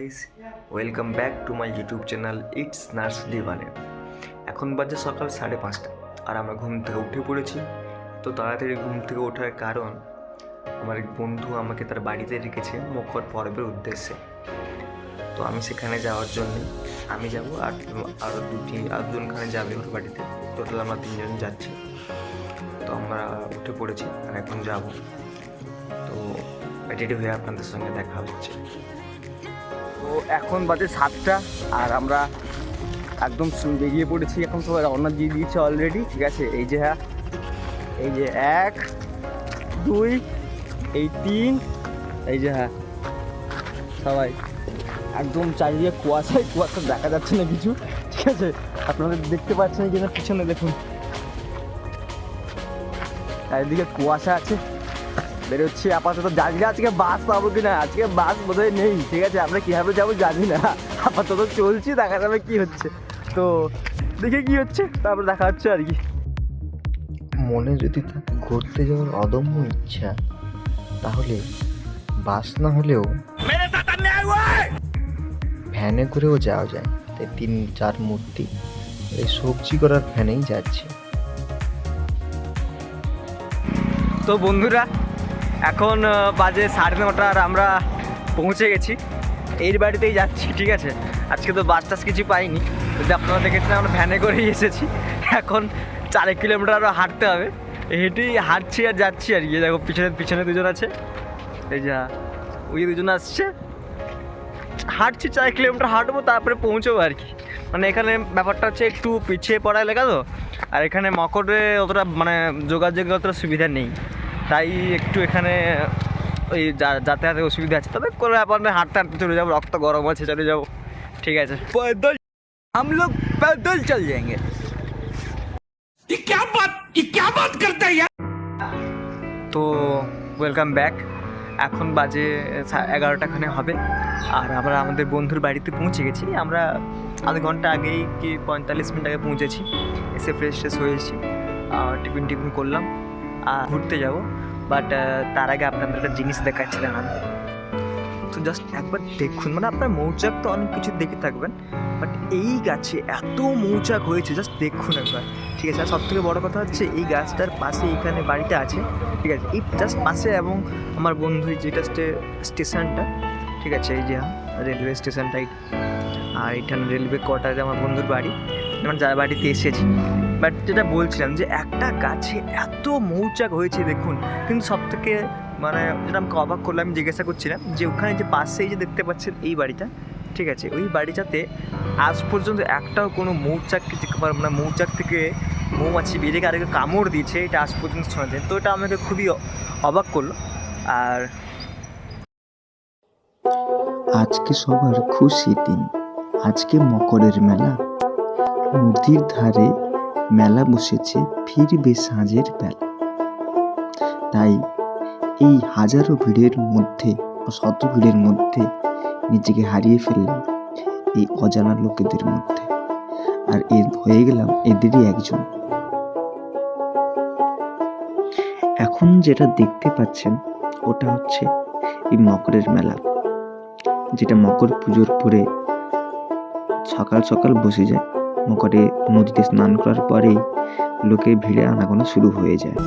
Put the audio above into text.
Guys, welcome back to my YouTube channel it's nurse Diwane. এখন বাজে সকাল 5:30 আর আমরা ঘুম থেকে উঠে পড়েছি। তো তাড়াতাড়ি ঘুম থেকে ওঠার কারণ আমার এক বন্ধু আমাকে তার বাড়িতে রেখেছে মকর পর্বের উদ্দেশ্যে। তো আমি সেখানে যাওয়ার জন্য আমি যাব আর আরও দুজনখানে যাবে ওর বাড়িতে। টোটাল আমরা 3জন যাচ্ছি। তো আমরা উঠে পড়েছি আর এখন যাব। তো রেডি হয়ে আপনাদের সঙ্গে দেখা হচ্ছে। তো এখন বাজে 7টা আর আমরা একদম বেরিয়ে পড়েছি। এখন সবাই রওনা দিয়ে দিয়েছে অলরেডি, ঠিক আছে। এই যে 1 2 এই 3, এই যে সবাই একদম চারিদিকে কুয়াশা দেখা যাচ্ছে না কিছু, ঠিক আছে। আপনাদের দেখতে পাচ্ছেন কিনা পিছনে দেখুন, চারিদিকে কুয়াশা আছে। বেরোচ্ছি আপাতত, জানি না আজকে বাস পাবো কিনা। আজকে বাস বোধহয় নেই, ঠিক আছে। আমরা কীভাবে যাবো জানি না, আপাতত চলছি, দেখা যাবে কী হচ্ছে। তো দেখে কী হচ্ছে, তারপর দেখা হচ্ছে আর কি। মনে যদি থাকে ঘুরতে যাওয়ার অদম্য ইচ্ছা, তাহলে বাস না হলেও ভ্যানে করেও যাওয়া যায়। তাই 3-4 মূর্তি এই সবজি করার ভ্যানেই যাচ্ছে। তো বন্ধুরা, এখন বাজে 9:30 আর আমরা পৌঁছে গেছি। এর বাড়িতেই যাচ্ছি, ঠিক আছে। আজকে তো বাস টাস কিছু পাইনি, যদি আপনারা দেখেছিলেন আমরা ভ্যানে করেই এসেছি। এখন 4 কিলোমিটার আরও হাঁটতে হবে। হেঁটেই হাঁটছি আর যাচ্ছি আর কি। দেখো পিছনে দুজন আছে, এই যে ওই দুজন আসছে। হাঁটছি 4 কিলোমিটার হাঁটবো, তারপরে পৌঁছবো আর কি। মানে এখানে ব্যাপারটা হচ্ছে একটু পিছিয়ে পড়া এলাকা তো, আর এখানে মকরে অতটা মানে যোগাযোগের অতটা সুবিধা নেই, তাই একটু এখানে ওই যাতায়াতের অসুবিধা আছে। তবে কোনো ব্যাপার না, হাঁটতে চলে যাবো, রক্ত গরম আছে, চলে যাবো, ঠিক আছে। पैदल हम लोग पैदल चल जाएंगे। ये क्या बात करता है यार। তো ওয়েলকাম ব্যাক। এখন বাজে 11টাখানে হবে আর আমরা আমাদের বন্ধুর বাড়িতে পৌঁছে গেছি। আমরা আধ ঘন্টা আগেই কি 45 মিনিট আগে পৌঁছেছি। এসে ফ্রেশ হয়েছি, টিফিন করলাম আর ঘুরতে যাব। বাট তার আগে আপনাদের একটা জিনিস দেখাচ্ছিলাম আমি। তো জাস্ট একবার দেখুন, মানে আপনার মৌচাক তো অনেক কিছু দেখে থাকবেন, বাট এই গাছে এত মৌচাক হয়েছে, জাস্ট দেখুন একবার, ঠিক আছে। আর সবথেকে বড় কথা হচ্ছে এই গাছটার পাশে এইখানে বাড়িটা আছে, ঠিক আছে। এই জাস্ট পাশে, এবং আমার বন্ধু যেটা স্টেশনটা, ঠিক আছে, এই যে রেলওয়ে স্টেশনটা, আর এইখানে রেলওয়ে কোয়ার্টারে আমার বন্ধুর বাড়ি, মানে যার বাড়িতে এসেছি। বাট যেটা বলছিলাম যে একটা গাছে এত মৌচাক হয়েছে দেখুন। কিন্তু সবথেকে মানে যেটা আমাকে অবাক করলো, আমি জিজ্ঞাসা করছিলাম যে ওখানে যে পাশেই যে দেখতে পাচ্ছেন এই বাড়িটা, ঠিক আছে, ওই বাড়িটাতে আজ পর্যন্ত একটাও কোনো মৌচাক, মানে মৌচাক থেকে মৌমাছি বেরিয়ে আরেকটা কামড় দিয়েছে, এটা আজ পর্যন্ত শোনা যায়। তো এটা আমাকে খুবই অবাক করলো। আর আজকে সবার খুশি দিন, আজকে মকরের মেলা। নদীর ধারে মেলা বসেছে, ফিরবে সাঁঝের বেলা। তাই এই হাজারো ভিড়ের মধ্যে, শত ভিড়ের মধ্যে নিজেকে হারিয়ে ফেললাম এই অজানা লোকেদের মধ্যে, আর হয়ে গেলাম এদেরই একজন। এখন যেটা দেখতে পাচ্ছেন ওটা হচ্ছে এই মকরের মেলা, যেটা মকর পুজোর পরে সকাল সকাল বসে যায়। মকরে নদীতে স্নান করার পরেই লোকের ভিড়ে আনাগোনা শুরু হয়ে যায়।